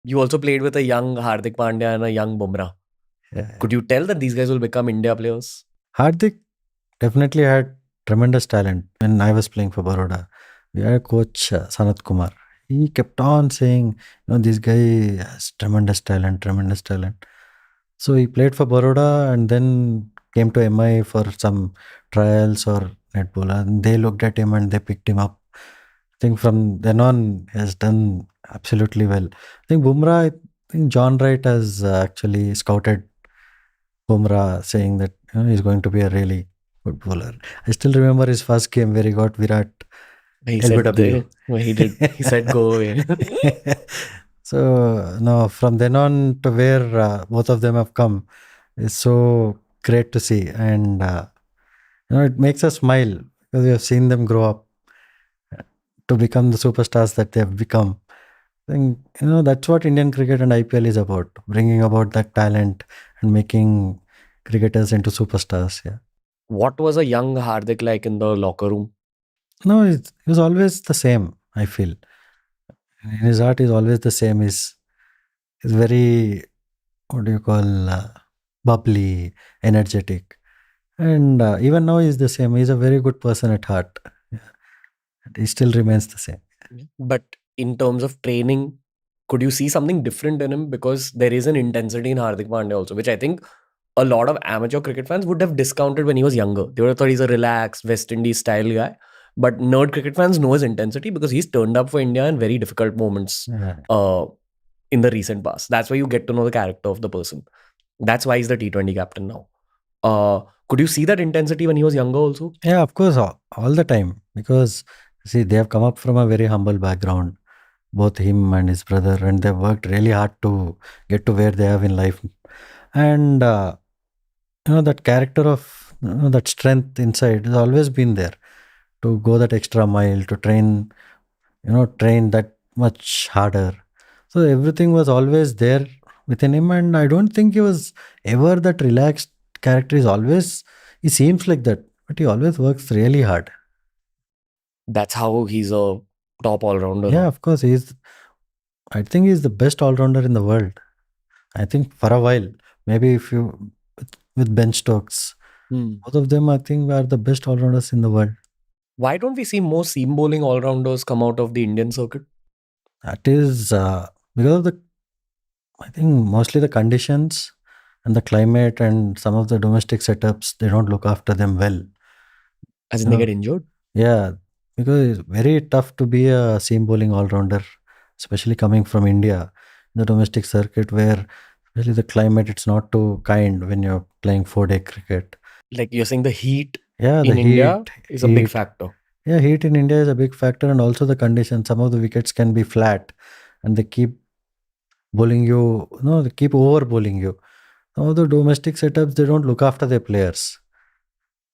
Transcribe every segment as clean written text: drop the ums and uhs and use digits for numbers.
You also played with a young Hardik Pandya and a young Bumrah. Yeah. Could you tell that these guys will become India players? Hardik definitely had tremendous talent when I was playing for Baroda. We had a coach, Sanat Kumar. He kept on saying, this guy has tremendous talent, tremendous talent. So he played for Baroda and then came to MI for some trials or netball, and they looked at him and they picked him up. I think from then on, he has done absolutely well. I think Bumrah, I think John Wright has actually scouted Bumrah, saying that he's going to be a really good bowler. I still remember his first game where he got Virat He said, LBW. he did. He said, go away. So no, from then on to where both of them have come is so great to see, and it makes us smile because we have seen them grow up to become the superstars that they have become. I think that's what Indian cricket and IPL is about, bringing about that talent and making cricketers into superstars. Yeah. What was a young Hardik like in the locker room? No, it was always the same. I feel in his heart is always the same. Is very, what do you call, bubbly, energetic, and even now he's the same. He's a very good person at heart. Yeah. And he still remains the same. But in terms of training, could you see something different in him? Because there is an intensity in Hardik Pandya also, which I think a lot of amateur cricket fans would have discounted when he was younger. They would have thought he's a relaxed West Indies style guy. But nerd cricket fans know his intensity because he's turned up for India in very difficult moments Yeah. in the recent past. That's why you get to know the character of the person. That's why he's the T20 captain now. Could you see that intensity when he was younger also? Yeah, of course, all the time. Because see, they have come up from a very humble background, both him and his brother, and they've worked really hard to get to where they have in life. And that character of that strength inside has always been there to go that extra mile to train that much harder. So everything was always there within him, and I don't think he was ever that relaxed character. He seems like that, but he always works really hard. That's how he's a top all rounder Yeah, now. of course, I think he's the best all-rounder in the world. I think for a while, maybe if you with Ben Stokes, both of them I think are the best all-rounders in the world. Why don't we see more seam bowling all rounders come out of the Indian circuit? That is because of I think mostly the conditions and the climate and some of the domestic setups, they don't look after them well. As in You they know? get injured? Yeah, because it's very tough to be a seam bowling all-rounder, especially coming from India, the domestic circuit where really the climate it's not too kind when you're playing 4-day cricket. Like you're saying the heat Yeah, the in India is a big heat. factor. Yeah, heat in India is a big factor, and also the conditions. Some of the wickets can be flat, and they keep bowling you. No, they keep over bowling you. Some of the domestic setups they don't look after their players.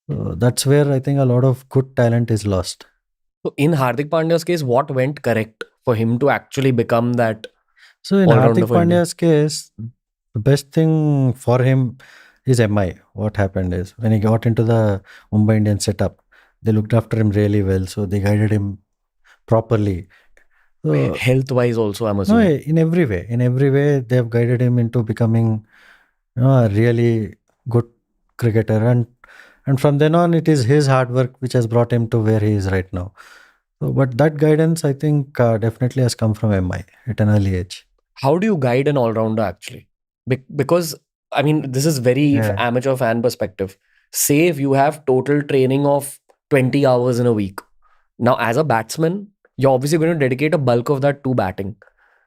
So that's where I think a lot of good talent is lost. So in Hardik Pandya's case, what went correct for him to actually become that So in all-rounder Hardik for India? Pandya's case, the best thing for him is MI. What happened is when he got into the Mumbai Indians setup, they looked after him really well. So they guided him properly. So Health-wise also, I'm no, assuming. in every way, they have guided him into becoming a really good cricketer, and from then on, it is his hard work which has brought him to where he is right now. So, but that guidance, I think, definitely has come from MI at an early age. How do you guide an all-rounder actually? Because, I mean, this is very Yeah. amateur fan perspective. Say if you have total training of 20 hours in a week. Now, as a batsman, you're obviously going to dedicate a bulk of that to batting.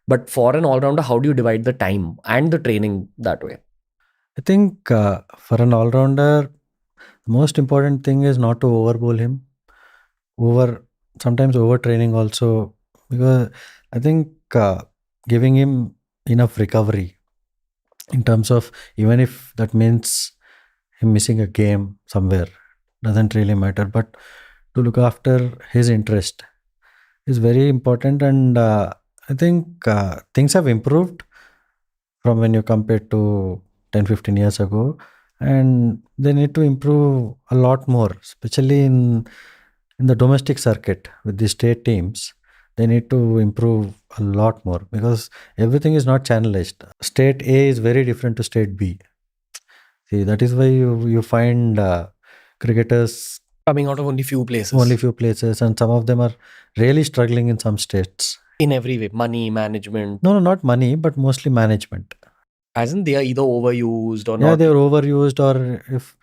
But for an all-rounder, how do you divide the time and the training that way? I think for an all-rounder, the most important thing is not to overbowl him. Sometimes overtraining also, because I think giving him enough recovery in terms of, even if that means him missing a game somewhere, doesn't really matter. But to look after his interest is very important, and I think things have improved from when you compare to 10-15 years ago, and they need to improve a lot more, especially in the domestic circuit with the state teams. They need to improve a lot more, because everything is not channelized. State A is very different to state B. See, that is why you find cricketers Coming out of only few places. only few places, and some of them are really struggling in some states. In every way, money, management. No, not money, but mostly management. As in, they are either overused or Yeah, not. they are overused, or if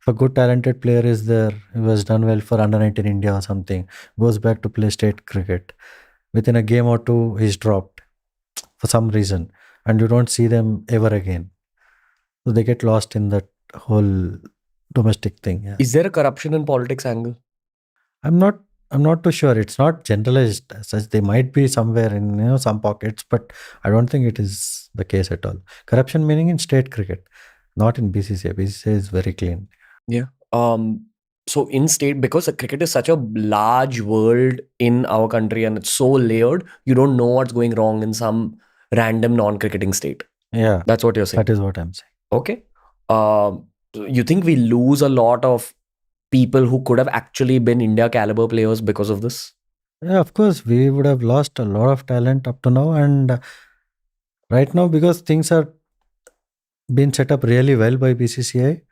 a good talented player is there who has done well for under 19 India or something, goes back to play state cricket, within a game or two he's dropped for some reason, and you don't see them ever again. So they get lost in that whole domestic thing. Yeah. Is there a corruption in politics angle? I'm not I'm not too sure. It's not generalized as such. They might be somewhere in some pockets, but I don't think it is the case at all. Corruption meaning in state cricket, not in BCCI. BCCI is very clean. Yeah. So in state, because cricket is such a large world in our country and it's so layered, you don't know what's going wrong in some random non-cricketing state. Yeah, That's what you're saying. that is what I'm saying. Okay. You think we lose a lot of people who could have actually been India caliber players because of this? Yeah, of course, we would have lost a lot of talent up to now, and right now, because things are being set up really well by BCCI.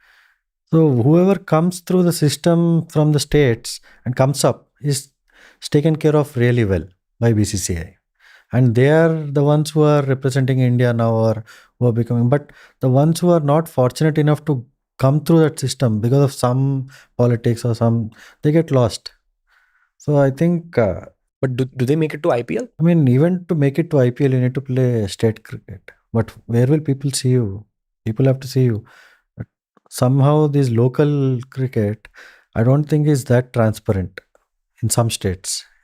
So whoever comes through the system from the states and comes up is taken care of really well by BCCI, and they are the ones who are representing India now, or who are becoming. But the ones who are not fortunate enough to come through that system because of some politics or some, they get lost. So I think. But do they make it to IPL? I mean, even to make it to IPL, you need to play state cricket. But where will people see you? People have to see you. But somehow, this local cricket, I don't think is that transparent in some states.